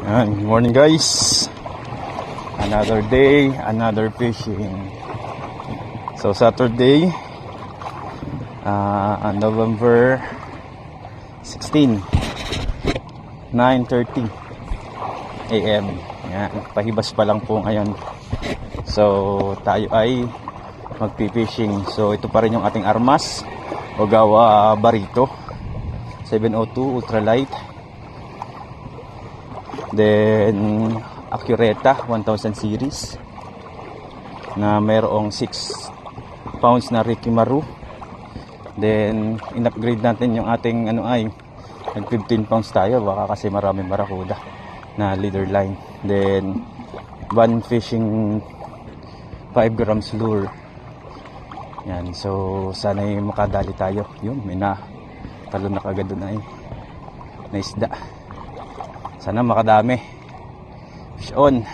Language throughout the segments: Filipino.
Good morning guys. Another day, another fishing. So Saturday, November 16, 9:30 AM. Yan, pahibas pa lang po ngayon. So tayo ay magpi-fishing. So ito pa rin yung ating armas, Ogawa Barito 702 ultralight. Then Accureta 1000 series na mayroong 6 pounds na Rikimaru. Then in-upgrade natin yung ating nag 15 pounds tayo, baka kasi maraming barakuda na leader line. Then one fishing 5 grams lure. Yan, so sana'y makadali tayo. Yun, may talon na kagad doon na isda. Sana makadami. Fish on.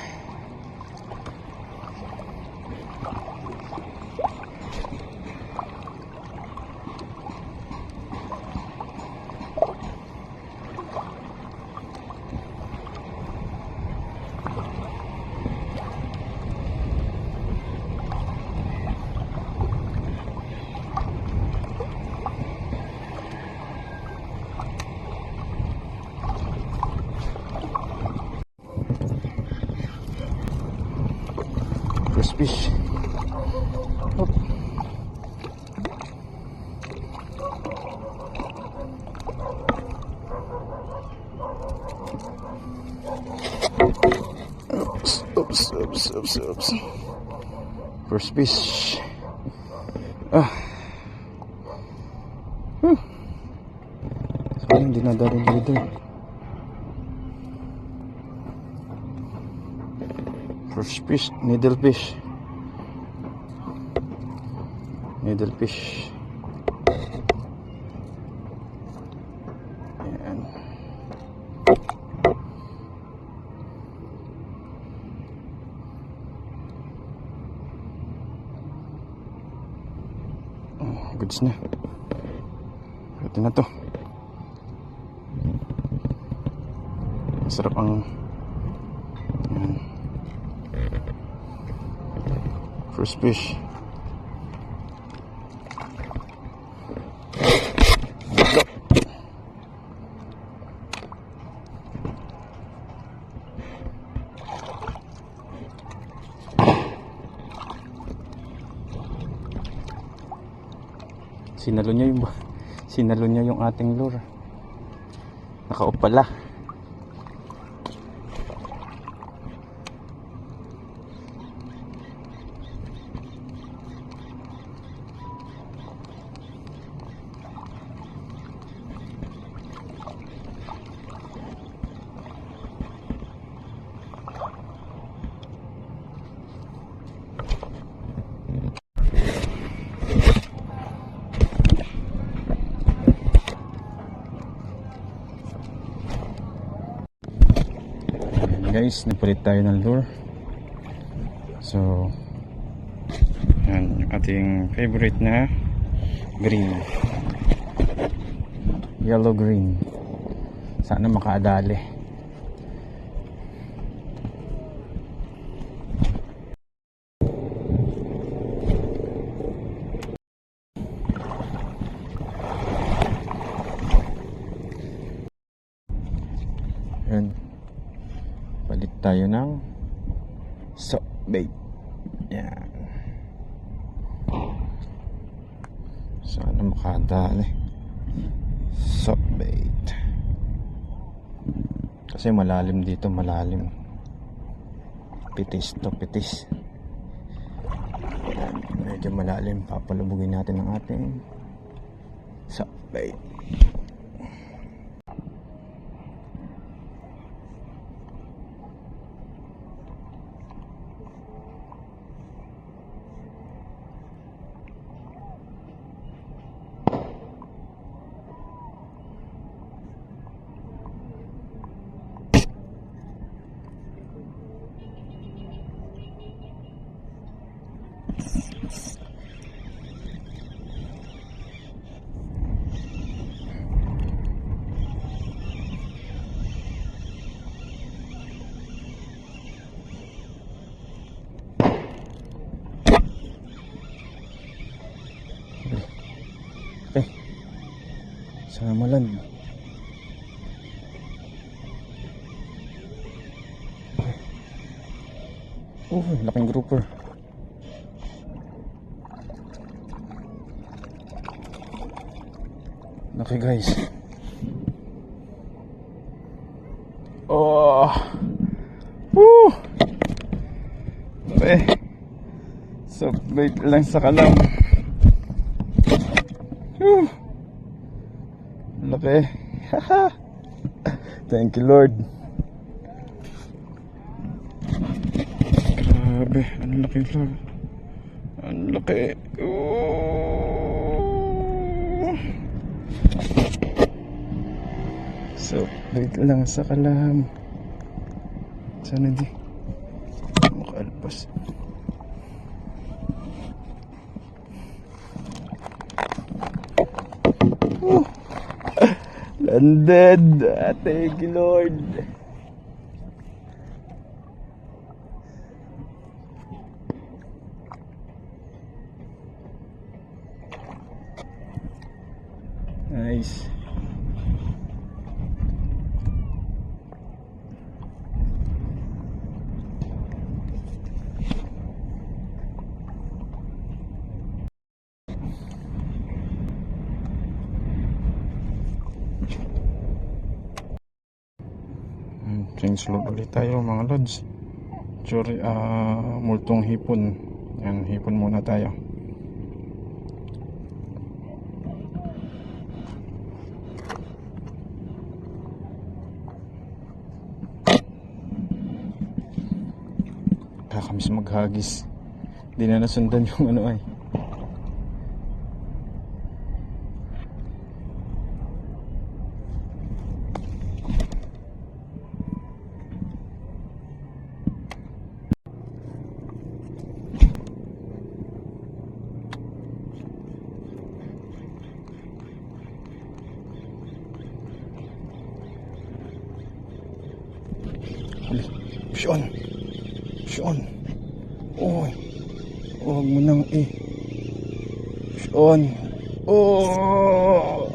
First fish. Oop. Oops. First fish. So hindi nadali dito. First fish, needle fish. Ayan. Goods na. Ito na to. Masarap ang first fish. Sinalo niya yung ating lure. Naka-off pala. Guys, napalit tayo ng lure. So yan yung ating favorite na green, yellow green. Sana makaadali. Yan, palit tayo ng soft bait. Yan, sana makadali. Soft bait kasi malalim dito, malalim. Pitis to pitis. Yan, medyo malalim. Papalubugin natin ang ating soft bait. Samalan. Oh, laking grouper. Laki guys. Oh. Woo. Okay. So, wait lang sa kalam. Woo. Laki. Thank you Lord. Grabe, ang laki vlog. Ang laki. Ooh. So, wait lang sa kalam. Sana di makalpas. Landed. Thank you Lord. Nice. Change load ulit tayo mga lods. Sorry, multong hipon. Yan, hipon muna tayo. Kakamiss maghagis. Hindi na nasundan yung ano ay. Push on. Push on. Oy. Huwag mo nang push on. Oh.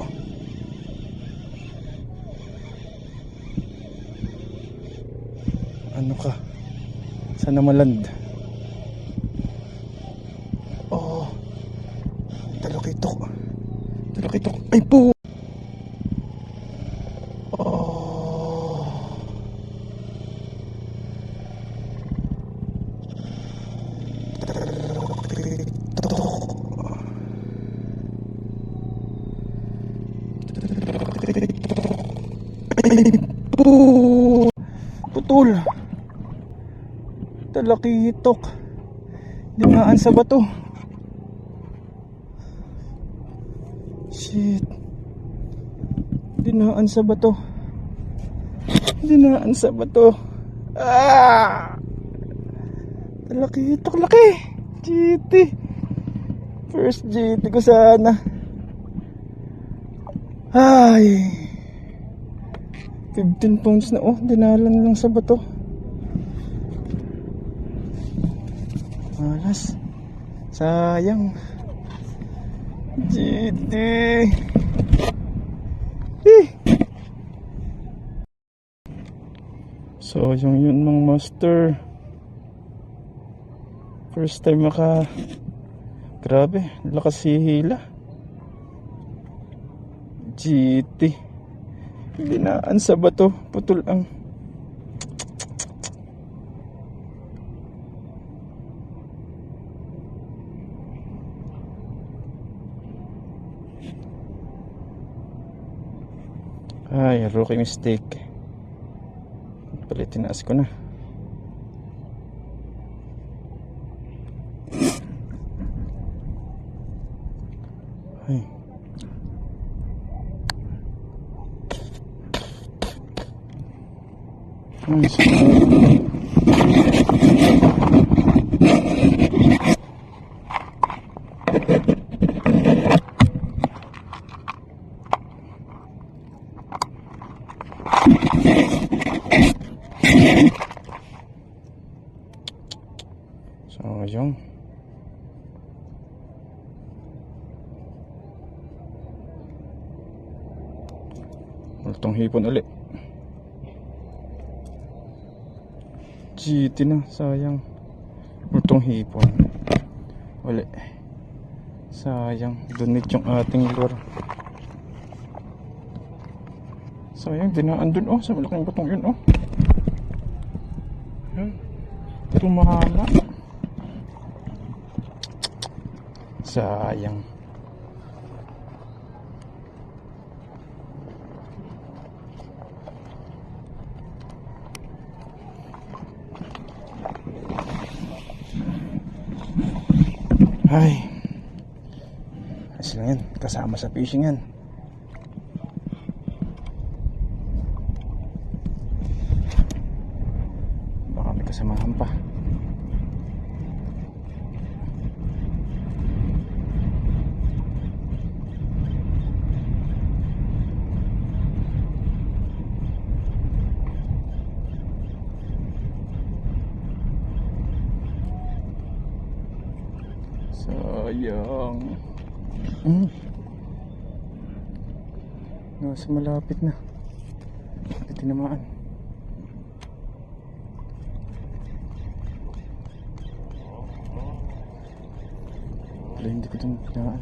Ano ka? Sana maland. Oh. Talakitok. Talakitok. Ay po. Putol. Talakitok. Dinaan sa bato. Shit. Dinaan sa bato. Dinaan sa bato. Ah! Talakitok, laki. GT. First GT ko sana. Ay. 15 pounds na dinalan lang sa bato. Malas. Sayang. GT. So yung yun mga master. First time grabe, lakas hihila. GT. Dinaan sa bato, putol ang. Ay, rookie mistake. Pala tinaas ko na. Ay. Nice. So, yung hipon uli. GT na, sayang. Itong hipon uli, sayang. Donate yung ating lure. Sayang, dinaan dun sa malaking butong yun yan, tumama. Sayang. Ay, ayos lang yan, kasama sa fishing yan. Baka may kasamahan pa. Sayang. Nasa malapit na. Tinamaan. Wala, hindi ko tinamaan.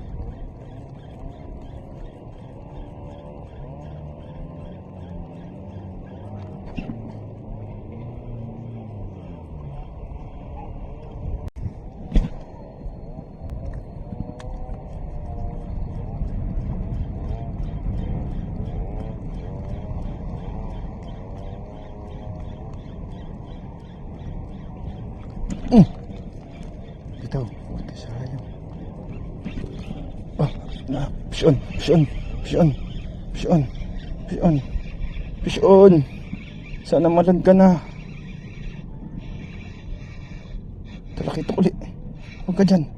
Bitaw, buti sayang. Pishon. Sana malag ka na. Talakito uli. Huwag ka dyan.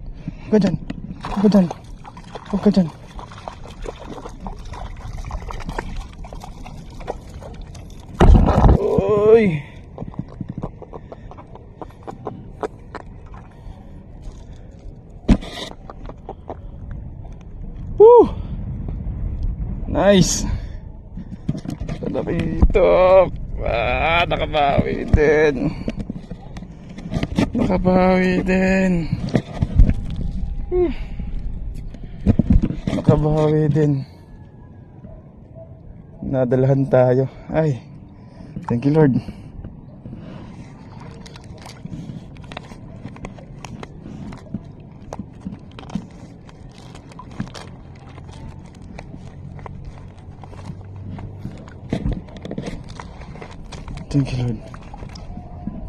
Oy. Nice. Talakitok. Nakabawi din. Nadalahan tayo. Ay, thank you Lord.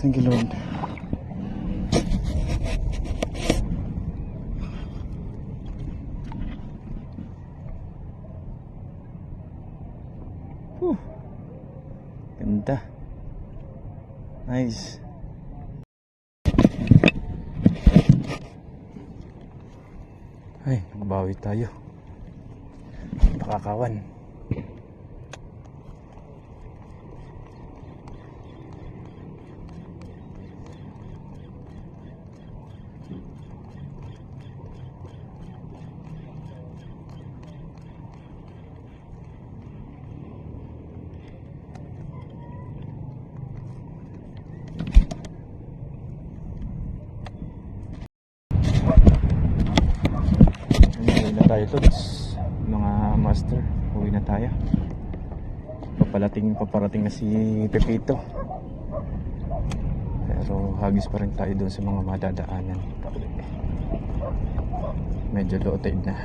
Thank you Lord. Ganda. Nice. Ay, nagbawi tayo. Nakakawan. Uwi na tayo Lods, mga master. Uwi na tayo. Paparating na si Pepito. Pero hagis pa rin tayo doon sa mga madadaanan. Medyo low tide na.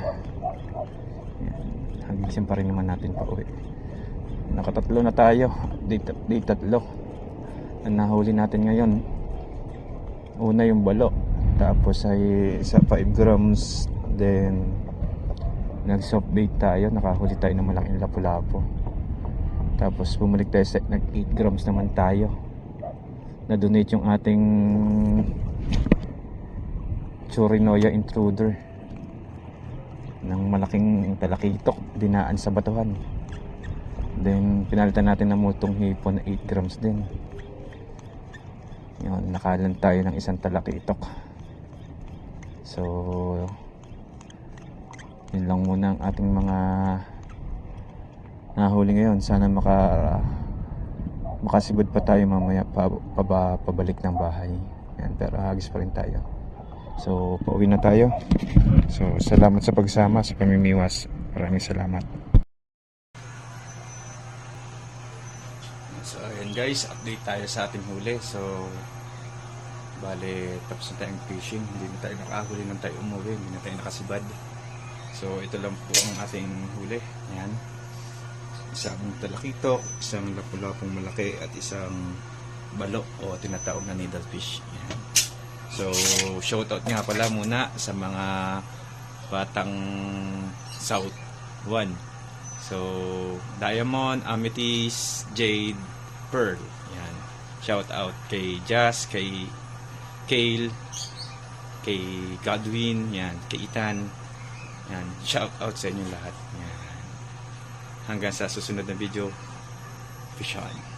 Hagisin pa rin naman natin pa uwi. Nakatatlo na tayo. Di tatlo ang nahuli natin ngayon. Una yung balo, tapos ay sa 5 grams. Then nag soft bait tayo, nakahuli tayo ng malaking lapu-lapu. Tapos bumalik tayo sa nag 8 grams naman tayo. Na-donate yung ating Chorinoya intruder ng malaking talakitok, dinaan sa batuhan. Then pinalitan natin ng multong hipon na 8 grams din. Yun, nakalan tayo ng isang talakitok. So yun lang muna ang ating mga nahuli ngayon. Sana makasibod pa tayo mamaya pabalik ng bahay. Yan, pero hagis pa rin tayo. So pauwi na tayo. So salamat sa pagsama sa pamimiwas. Maraming salamat. So ayan guys, update tayo sa ating huli. So bale, tapos na tayong fishing. Hindi na tayo nakahuli nang tayo umuwi. Hindi na tayo nakasibad. So ito lang po ang ating huli. Ayan. Isang talakitok, isang lapu-lapong malaki, at isang balo o tinatawag na needlefish. Ayan. So shoutout nga pala muna sa mga batang South 1. So Diamond, Amethyst, Jade, Pearl. Yan. Shout out kay Jazz, kay Kale, kay Godwin, yan, kay Ethan. Yan. Shout out sa inyo lahat. Yan. Hanggang sa susunod na video. Fish on.